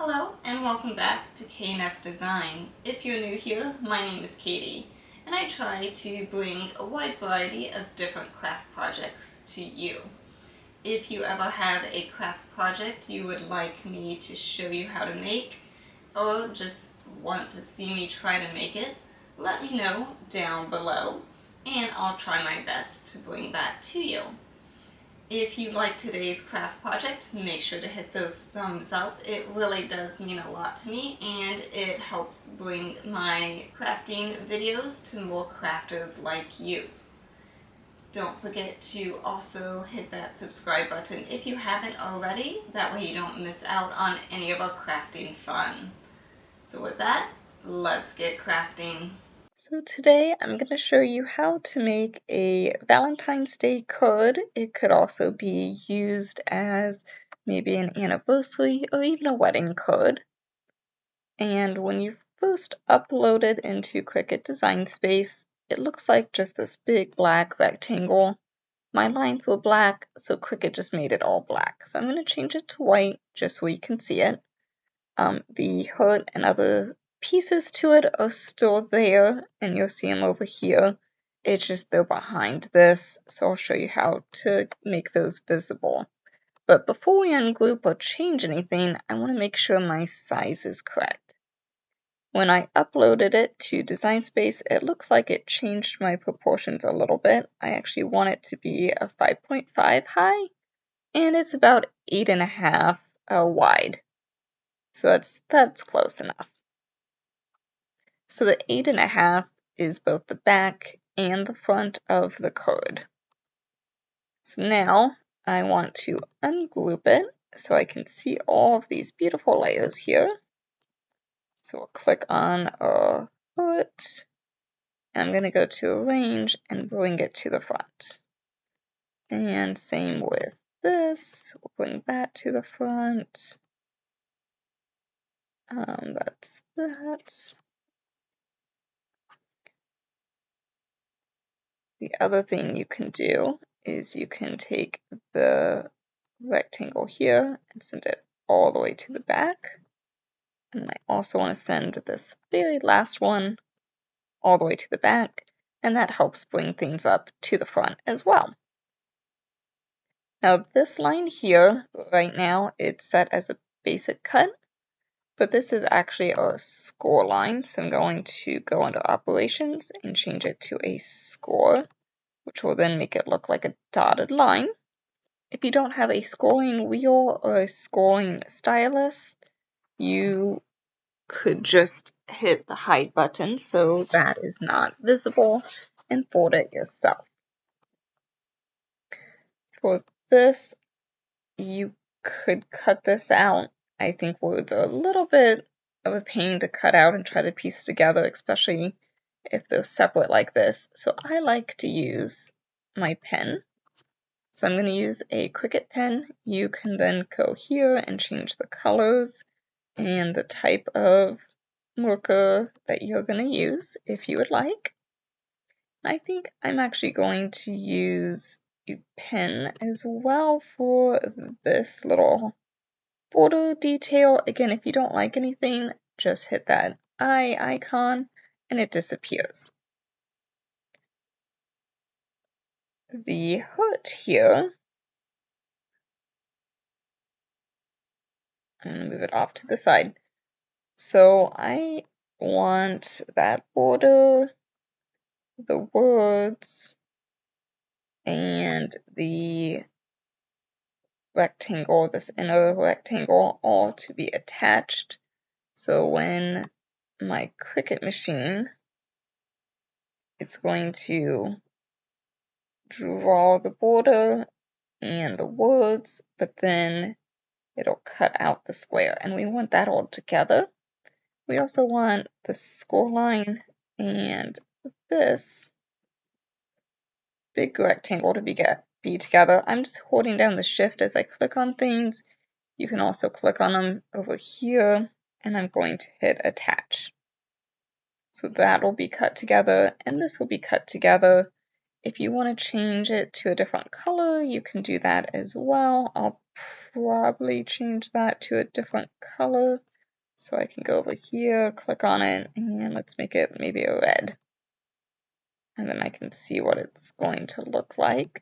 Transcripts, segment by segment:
Hello and welcome back to KNF Design. If you're new here, my name is Katie and I try to bring a wide variety of different craft projects to you. If you ever have a craft project you would like me to show you how to make or just want to see me try to make it, let me know down below and I'll try my best to bring that to you. If you like today's craft project, make sure to hit those thumbs up. It really does mean a lot to me and it helps bring my crafting videos to more crafters like you. Don't forget to also hit that subscribe button if you haven't already. That way you don't miss out on any of our crafting fun. So with that, let's get crafting. So today I'm going to show you how to make a Valentine's Day card. It could also be used as maybe an anniversary or even a wedding card. And when you first upload it into Cricut Design Space, it looks like just this big black rectangle. My lines were black, so Cricut just made it all black. So I'm going to change it to white just so you can see it. The heart and other pieces to it are still there, and you'll see them over here. It's just they're behind this, so I'll show you how to make those visible. But before we ungroup or change anything, I want to make sure my size is correct. When I uploaded it to Design Space, it looks like it changed my proportions a little bit. I actually want it to be a 5.5 high, and it's about 8.5 wide. So that's close enough. So the 8.5 is both the back and the front of the card. So now I want to ungroup it so I can see all of these beautiful layers here. So we'll click on our foot, and I'm going to go to Arrange and bring it to the front. And same with this, we'll bring that to the front. That's that. The other thing you can do is you can take the rectangle here and send it all the way to the back. And I also want to send this very last one all the way to the back, and that helps bring things up to the front as well. Now this line here, right now, it's set as a basic cut, but this is actually a score line, so I'm going to go under Operations and change it to a score, which will then make it look like a dotted line. If you don't have a scoring wheel or a scoring stylus, you could just hit the hide button so that is not visible and fold it yourself. For this, you could cut this out. I think words are a little bit of a pain to cut out and try to piece together, especially if they're separate like this. So I like to use my pen. So I'm going to use a Cricut pen. You can then go here and change the colors and the type of marker that you're going to use if you would like. I think I'm actually going to use a pen as well for this little border detail. Again, if you don't like anything, just hit that eye icon and it disappears. The heart here, I'm going to move it off to the side. So I want that border, the words, and the rectangle, this inner rectangle, all to be attached. So when my Cricut machine, it's going to draw the border and the words, but then it'll cut out the square, and we want that all together. We also want the score line and this big rectangle to be together. I'm just holding down the shift as I click on things. You can also click on them over here, and I'm going to hit attach. So that will be cut together, and this will be cut together. If you want to change it to a different color, you can do that as well. I'll probably change that to a different color So I can go over here, click on it, and let's make it maybe a red. And then I can see what it's going to look like.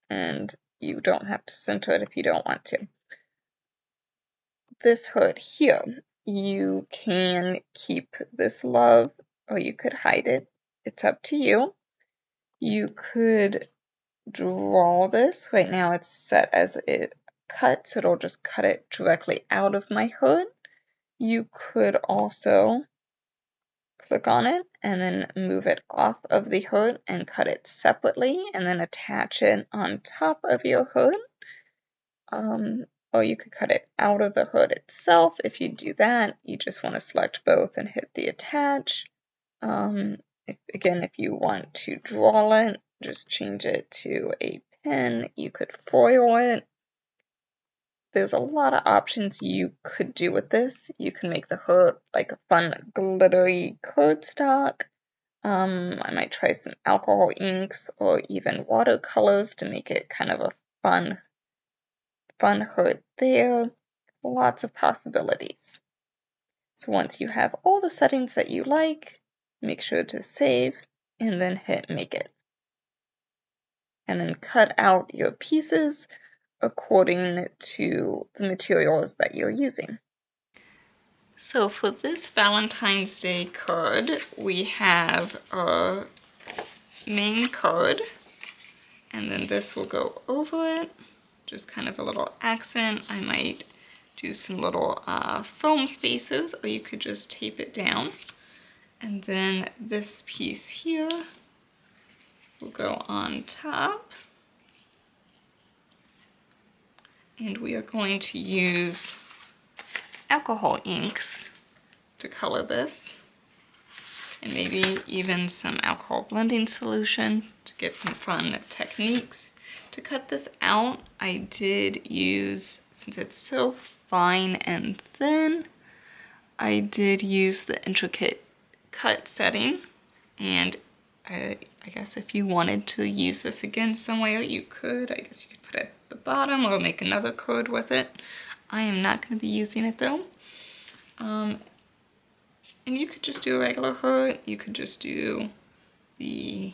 And you don't have to center it if you don't want to. This hood here, you can keep this love or you could hide it. It's up to you. You could draw this. Right now it's set as it cut, so it'll just cut it directly out of my hood. You could also click on it and then move it off of the hood and cut it separately and then attach it on top of your hood. Or you could cut it out of the hood itself. If you do that, you just want to select both and hit the attach. If you want to draw it, just change it to a pen. You could foil it. There's a lot of options you could do with this. You can make the hood like a fun glittery cardstock. I might try some alcohol inks or even watercolors to make it kind of a fun hood there. Lots of possibilities. So once you have all the settings that you like, make sure to save and then hit make it. And then cut out your pieces according to the materials that you're using. So for this Valentine's Day card, we have a main card, and then this will go over it, just kind of a little accent. I might do some little foam spacers, or you could just tape it down. And then this piece here will go on top. And we are going to use alcohol inks to color this, and maybe even some alcohol blending solution to get some fun techniques. To cut this out, I did use, since it's so fine and thin, I did use the intricate cut setting, and I guess if you wanted to use this again somewhere, you could. I guess you could put it at the bottom or make another card with it. I am not going to be using it though. And you could just do a regular heart. You could just do the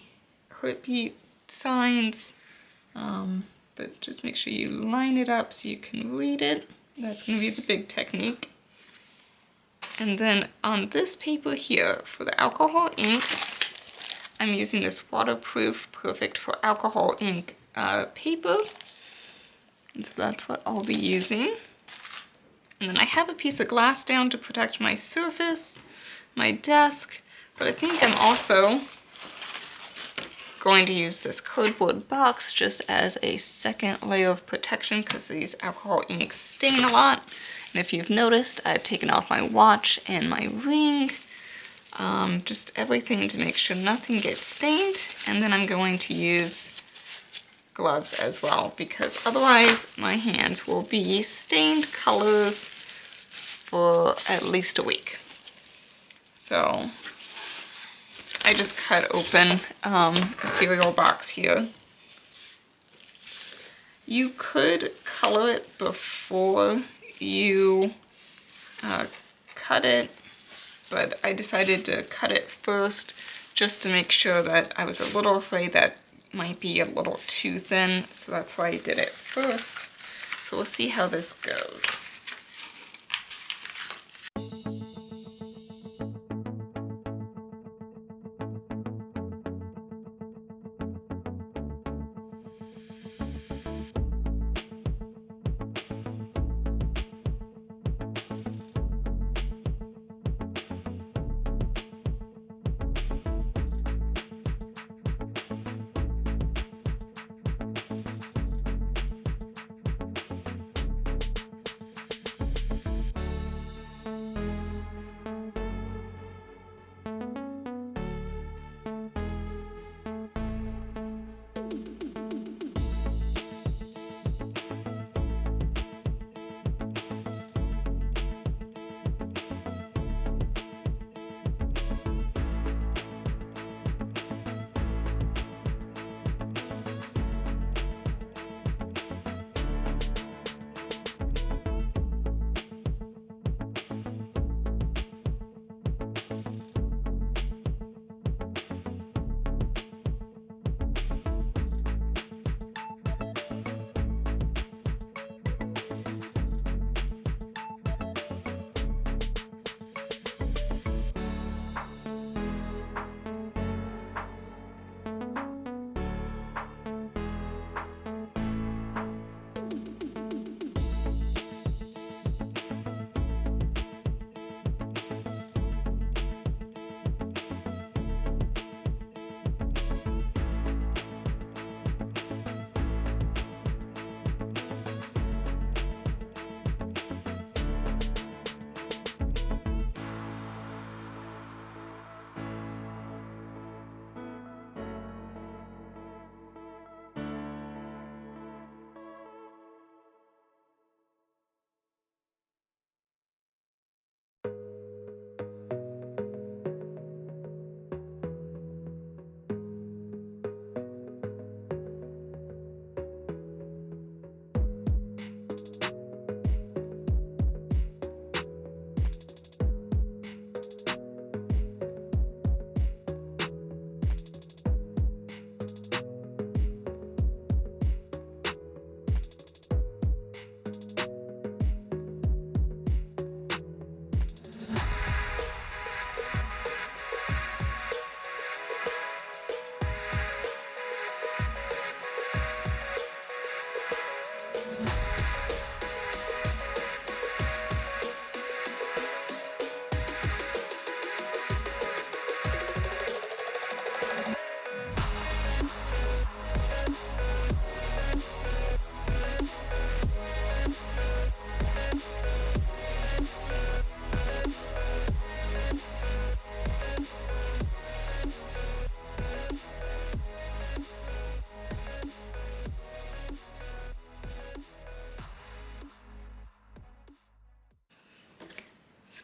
heartbeat signs, but just make sure you line it up so you can read it. That's going to be the big technique. And then on this paper here, for the alcohol inks, I'm using this waterproof, perfect for alcohol ink paper. And so that's what I'll be using. And then I have a piece of glass down to protect my surface, my desk, but I think I'm also going to use this cardboard box just as a second layer of protection because these alcohol inks stain a lot. And if you've noticed, I've taken off my watch and my ring, just everything to make sure nothing gets stained. And then I'm going to use gloves as well, because otherwise my hands will be stained colors for at least a week. So I just cut open a cereal box here. You could color it before you cut it, but I decided to cut it first just to make sure that I was a little afraid that might be a little too thin, so that's why I did it first. So we'll see how this goes.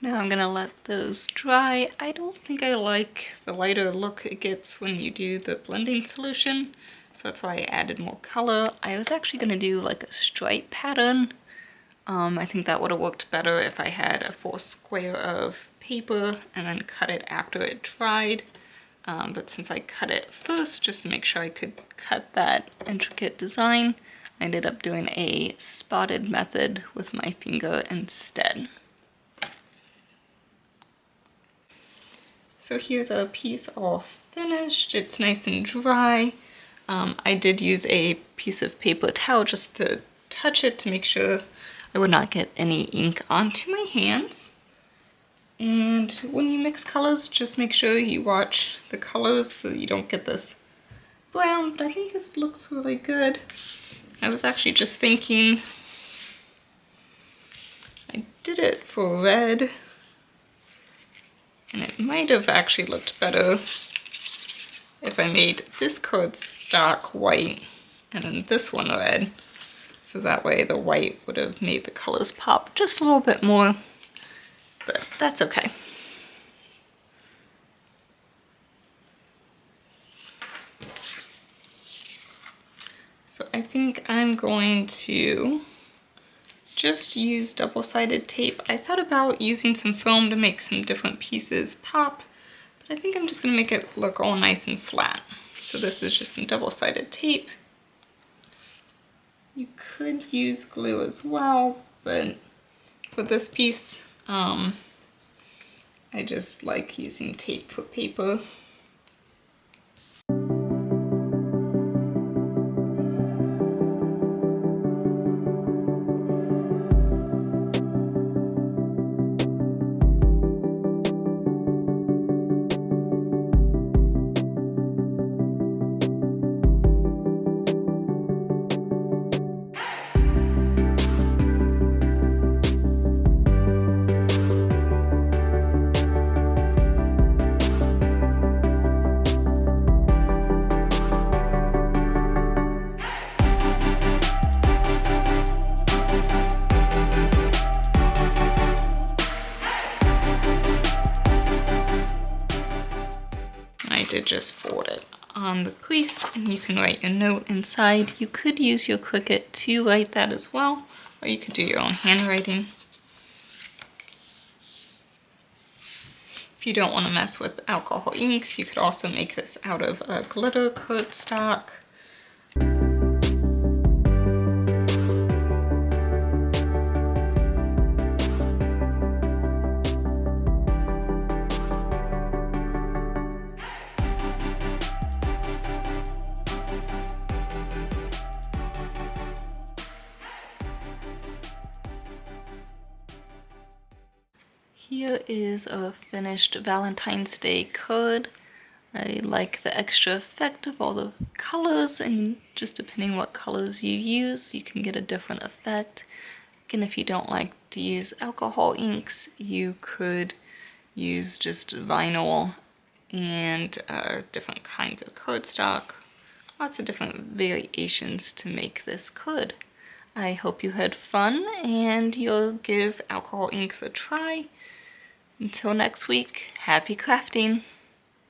Now I'm gonna let those dry. I don't think I like the lighter look it gets when you do the blending solution, so that's why I added more color. I was actually gonna do like a stripe pattern. I think that would have worked better if I had a full square of paper and then cut it after it dried. But since I cut it first, just to make sure I could cut that intricate design, I ended up doing a spotted method with my finger instead. So here's a piece all finished. It's nice and dry. I did use a piece of paper towel just to touch it to make sure I would not get any ink onto my hands. And when you mix colors, just make sure you watch the colors so you don't get this brown, but I think this looks really good. I was actually just thinking I did it for red, and it might have actually looked better if I made this cardstock white and then this one red. So that way the white would have made the colors pop just a little bit more, but that's okay. So I think I'm going to just use double-sided tape. I thought about using some foam to make some different pieces pop, but I think I'm just gonna make it look all nice and flat. So this is just some double-sided tape. You could use glue as well, but for this piece, I just like using tape for paper. I did just fold it on the crease, and you can write your note inside. You could use your Cricut to write that as well, or you could do your own handwriting. If you don't want to mess with alcohol inks, you could also make this out of a glitter cardstock. Here is a finished Valentine's Day card. I like the extra effect of all the colors, and just depending what colors you use, you can get a different effect. Again, if you don't like to use alcohol inks, you could use just vinyl and different kinds of cardstock. Lots of different variations to make this card. I hope you had fun and you'll give alcohol inks a try. Until next week, happy crafting!